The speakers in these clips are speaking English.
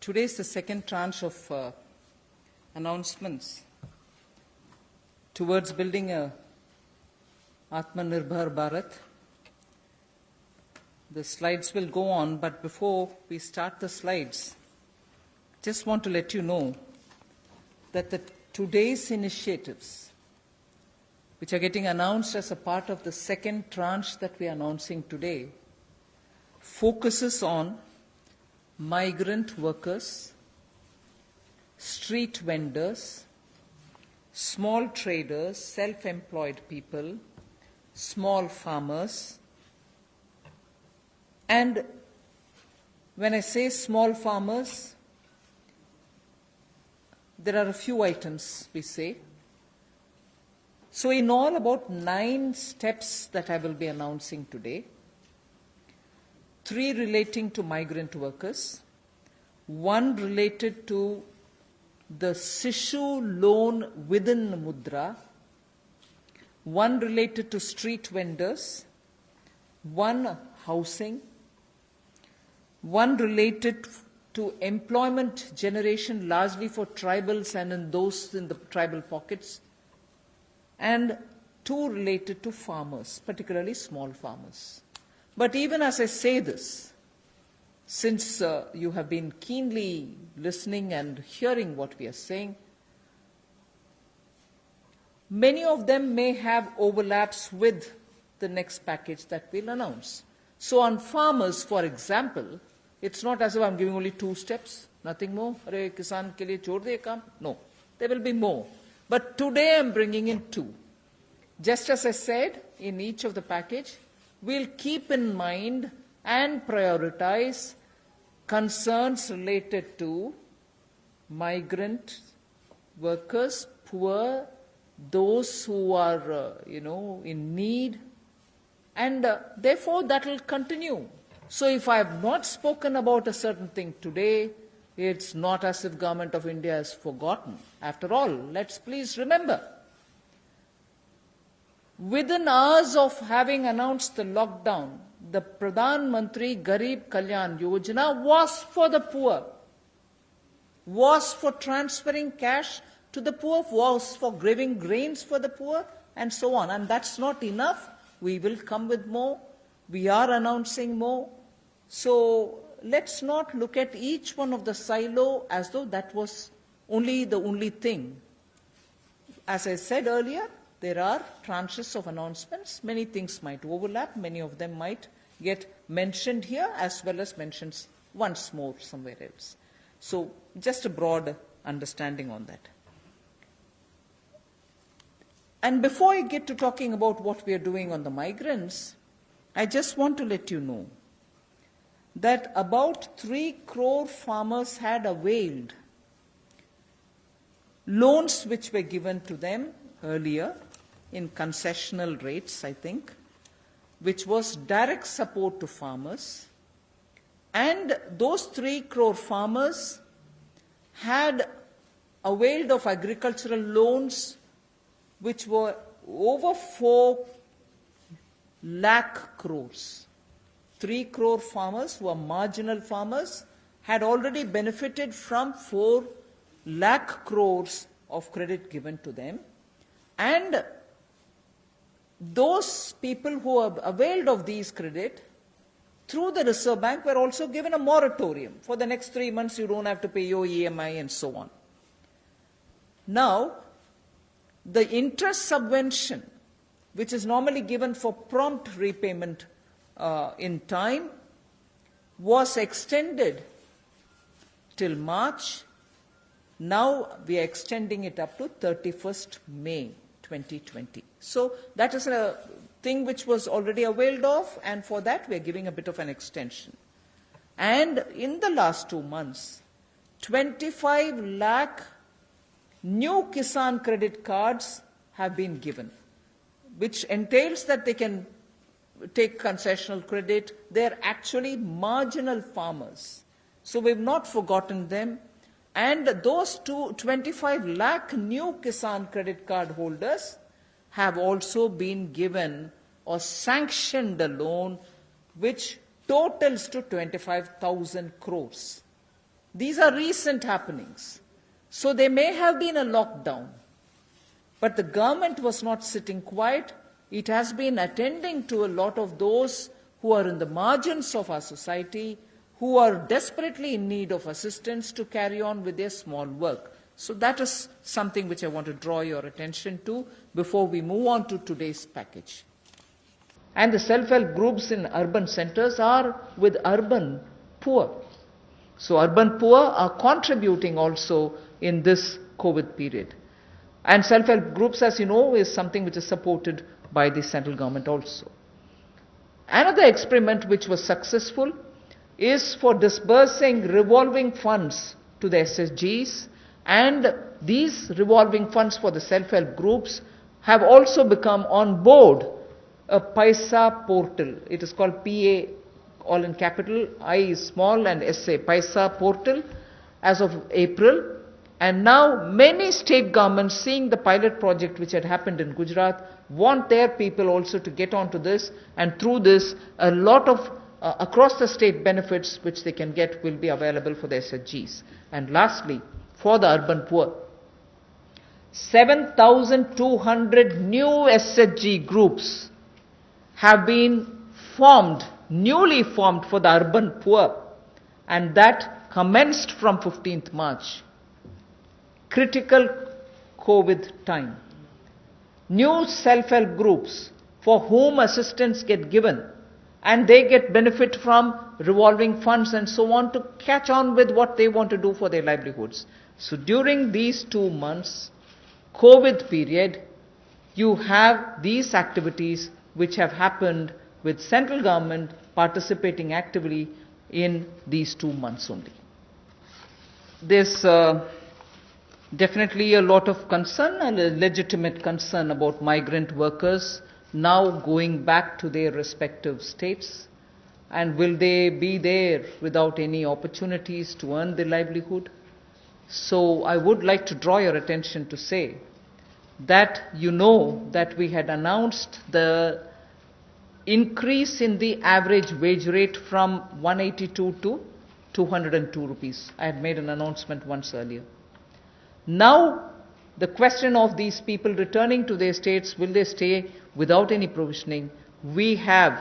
Today is the second tranche of announcements towards building a Atmanirbhar Bharat. The slides will go on, but before we start the slides, just want to let you know that today's initiatives, which are getting announced as a part of the second tranche that we are announcing today, focuses on migrant workers, street vendors, small traders, self-employed people, small farmers. And when I say small farmers, there are a few items we say. So in all, about 9 steps that I will be announcing today. 3 relating to migrant workers, 1 related to the Sishu loan within Mudra, 1 related to street vendors, 1 housing, 1 related to employment generation largely for tribals and in those in the tribal pockets, and 2 related to farmers, particularly small farmers. But even as I say this, since you have been keenly listening and hearing what we are saying, many of them may have overlaps with the next package that we'll announce. So on farmers, for example, it's not as if I'm giving only 2 steps, nothing more. Arey kisan ke liye chhod de kaam. No, there will be more. But today I'm bringing in 2. Just as I said in each of the package, we'll keep in mind and prioritize concerns related to migrant workers, poor, those who are, in need, and therefore that will continue. So if I have not spoken about a certain thing today, it's not as if Government of India has forgotten. After all, let's please remember, within hours of having announced the lockdown, the Pradhan Mantri Garib Kalyan Yojana was for the poor, was for transferring cash to the poor, was for giving grains for the poor, and so on. And that's not enough. We will come with more. We are announcing more. So let's not look at each one of the silo as though that was the only thing. As I said earlier, there are tranches of announcements. Many things might overlap. Many of them might get mentioned here as well as mentioned once more somewhere else. So just a broad understanding on that. And before I get to talking about what we are doing on the migrants, I just want to let you know that about 3 crore farmers had availed loans which were given to them earlier in concessional rates, I think, which was direct support to farmers. And those 3 crore farmers had availed of agricultural loans which were over 4 lakh crores. 3 crore farmers who are marginal farmers had already benefited from 4 lakh crores of credit given to them. And those people who have availed of these credit through the Reserve Bank were also given a moratorium. For the next 3 months, you don't have to pay your EMI and so on. Now, the interest subvention, which is normally given for prompt repayment in time, was extended till March. Now we are extending it up to 31st May 2020. So that is a thing which was already availed of, and for that we are giving a bit of an extension. And in the last 2 months, 25 lakh new Kisan credit cards have been given, which entails that they can take concessional credit. They're actually marginal farmers. So we've not forgotten them. And those 25 lakh new Kisan credit card holders have also been given or sanctioned a loan which totals to 25,000 crores. These are recent happenings. So there may have been a lockdown, but the government was not sitting quiet. It has been attending to a lot of those who are in the margins of our society, who are desperately in need of assistance to carry on with their small work. So that is something which I want to draw your attention to before we move on to today's package. And the self-help groups in urban centers are with urban poor. So urban poor are contributing also in this COVID period. And self-help groups, as you know, is something which is supported by the central government also. Another experiment which was successful is for disbursing revolving funds to the SSGs, and these revolving funds for the self-help groups have also become on board a Paisa portal. It is called PA, all in capital, I is small and SA, Paisa portal, as of April. And now many state governments, seeing the pilot project which had happened in Gujarat, want their people also to get onto this, and through this a lot of across the state benefits which they can get will be available for the SHGs. And lastly, for the urban poor, 7,200 new SHG groups have been formed, newly formed for the urban poor, and that commenced from 15th March. Critical COVID time. New self-help groups for whom assistance get given, and they get benefit from revolving funds and so on to catch on with what they want to do for their livelihoods. So during these 2 months, COVID period, you have these activities which have happened with central government participating actively in these 2 months only. There's definitely a lot of concern, and a legitimate concern, about migrant workers now going back to their respective states. And will they be there without any opportunities to earn their livelihood? So I would like to draw your attention to say that you know that we had announced the increase in the average wage rate from 182 to 202 rupees. I had made an announcement once earlier. Now, the question of these people returning to their states, will they stay without any provisioning? We have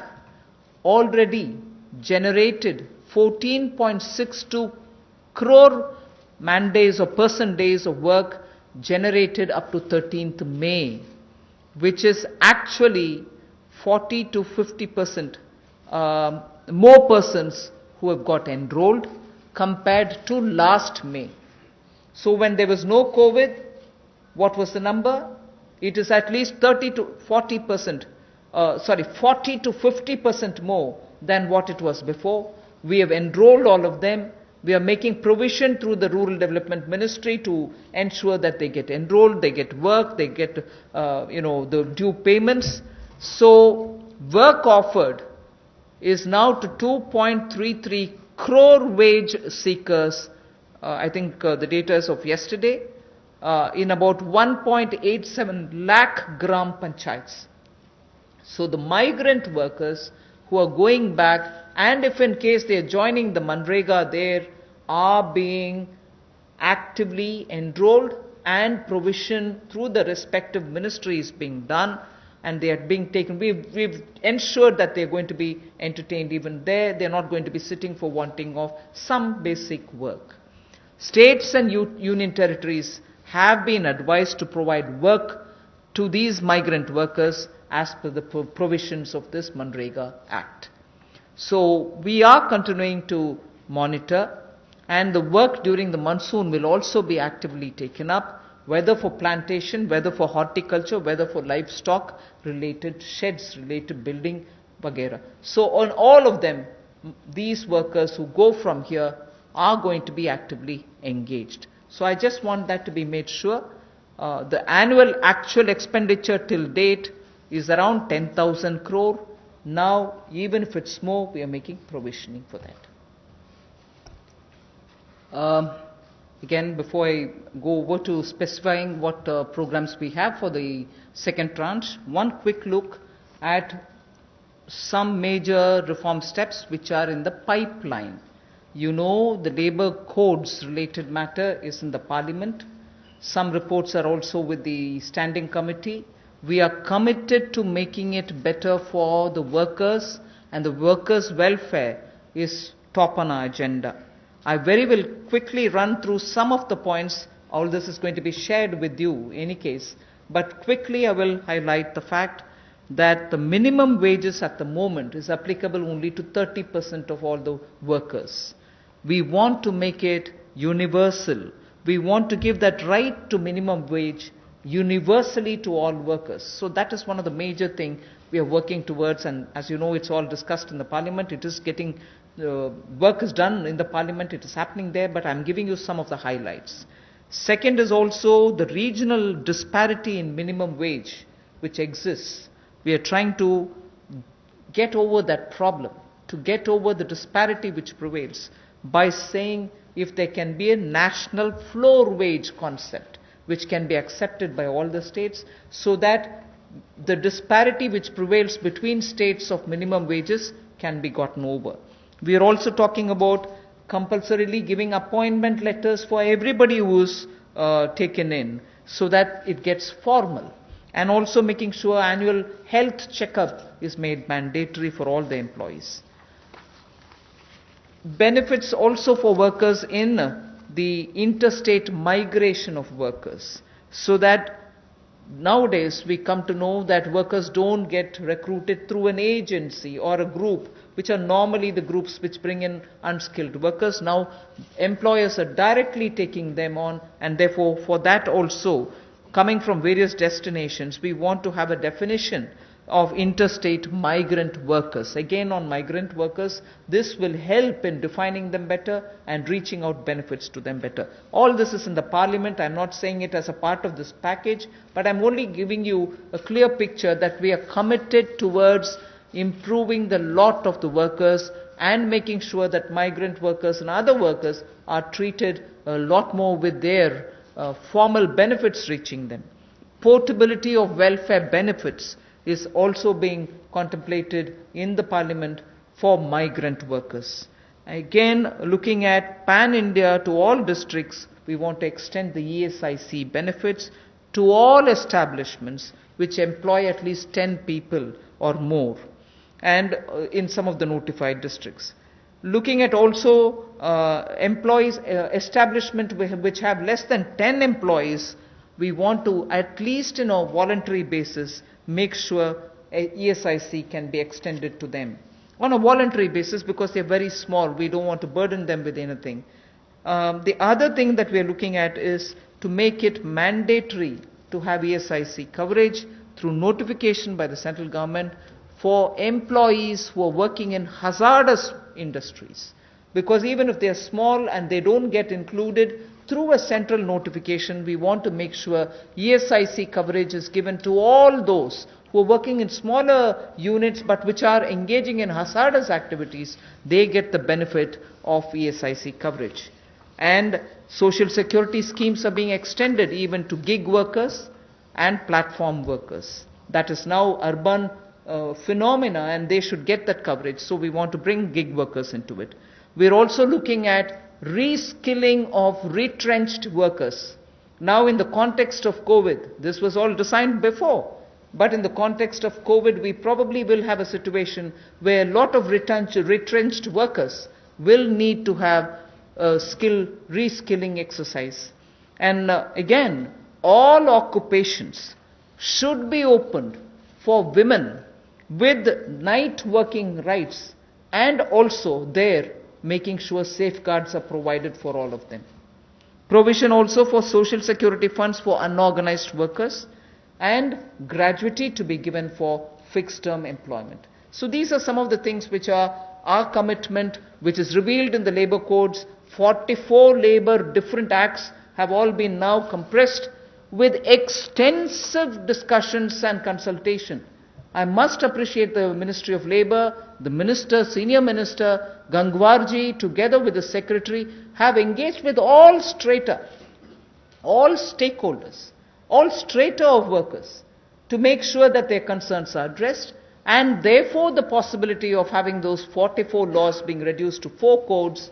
already generated 14.62 crore man days or person days of work generated up to 13th May, which is actually 40 to 50% more persons who have got enrolled compared to last May. So when there was no COVID, what was the number? It is at least 40 to 50% more than what it was before. We have enrolled all of them. We are making provision through the Rural Development Ministry to ensure that they get enrolled, they get work, they get the due payments. So work offered is now to 2.33 crore wage seekers. I think the data is of yesterday, in about 1.87 lakh gram panchayats. So the migrant workers who are going back, and if in case they are joining the Manrega there, are being actively enrolled, and provision through the respective ministries being done, and they are being taken. We've ensured that they're going to be entertained even there. They're not going to be sitting for wanting of some basic work. States and union territories have been advised to provide work to these migrant workers as per the provisions of this Manrega Act. So we are continuing to monitor, and the work during the monsoon will also be actively taken up, whether for plantation, whether for horticulture, whether for livestock related sheds, related building, vagera. So on all of them, these workers who go from here are going to be actively engaged. So I just want that to be made sure. The annual actual expenditure till date is around 10,000 crore. Now, even if it's more, we are making provisioning for that. Again, before I go over to specifying what programs we have for the second tranche, one quick look at some major reform steps which are in the pipeline. You know, the labour codes related matter is in the Parliament. Some reports are also with the Standing Committee. We are committed to making it better for the workers, and the workers' welfare is top on our agenda. I very will quickly run through some of the points. All this is going to be shared with you in any case. But quickly I will highlight the fact that the minimum wages at the moment is applicable only to 30% of all the workers. We want to make it universal. We want to give that right to minimum wage universally to all workers. So that is one of the major things we are working towards, and as you know, it's all discussed in the Parliament. It is getting, work is done in the Parliament, it is happening there, but I'm giving you some of the highlights. Second is also the regional disparity in minimum wage which exists. We are trying to get over that problem, to get over the disparity which prevails by saying if there can be a national floor wage concept which can be accepted by all the states, so that the disparity which prevails between states of minimum wages can be gotten over. We are also talking about compulsorily giving appointment letters for everybody who is taken in, so that it gets formal, and also making sure annual health checkup is made mandatory for all the employees. Benefits also for workers in the interstate migration of workers, so that nowadays we come to know that workers don't get recruited through an agency or a group, which are normally the groups which bring in unskilled workers. Now employers are directly taking them on, and therefore for that also, coming from various destinations, we want to have a definition of interstate migrant workers. Again, on migrant workers, this will help in defining them better and reaching out benefits to them better. All this is in the Parliament. I'm not saying it as a part of this package, but I'm only giving you a clear picture that we are committed towards improving the lot of the workers and making sure that migrant workers and other workers are treated a lot more with their formal benefits reaching them. Portability of welfare benefits is also being contemplated in the Parliament for migrant workers. Again, looking at pan-India to all districts, we want to extend the ESIC benefits to all establishments which employ at least 10 people or more, and in some of the notified districts. Looking at also employees, establishment which have less than 10 employees, we want to, at least in a voluntary basis, make sure ESIC can be extended to them on a voluntary basis, because they're very small. We don't want to burden them with anything. The other thing that we're looking at is to make it mandatory to have ESIC coverage through notification by the central government for employees who are working in hazardous industries. Because even if they are small and they don't get included through a central notification, we want to make sure ESIC coverage is given to all those who are working in smaller units but which are engaging in hazardous activities. They get the benefit of ESIC coverage. And social security schemes are being extended even to gig workers and platform workers. That is now urban phenomena, and they should get that coverage. So we want to bring gig workers into it. We're also looking at reskilling of retrenched workers. Now in the context of COVID, this was all designed before, but in the context of COVID, we probably will have a situation where a lot of retrenched workers will need to have a reskilling exercise. And again, all occupations should be opened for women with night working rights, and also there making sure safeguards are provided for all of them. Provision also for social security funds for unorganized workers, and gratuity to be given for fixed term employment. So these are some of the things which are our commitment, which is revealed in the labor codes. 44 labor different acts have all been now compressed with extensive discussions and consultation. I must appreciate the Ministry of Labour, the Minister, Senior Minister Gangwarji, together with the Secretary, have engaged with all strata, all stakeholders, all strata of workers, to make sure that their concerns are addressed, and therefore the possibility of having those 44 laws being reduced to 4 codes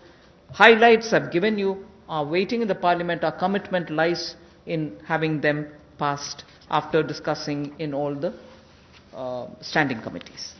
highlights I've given you are waiting in the Parliament. Our commitment lies in having them passed after discussing in all the standing committees.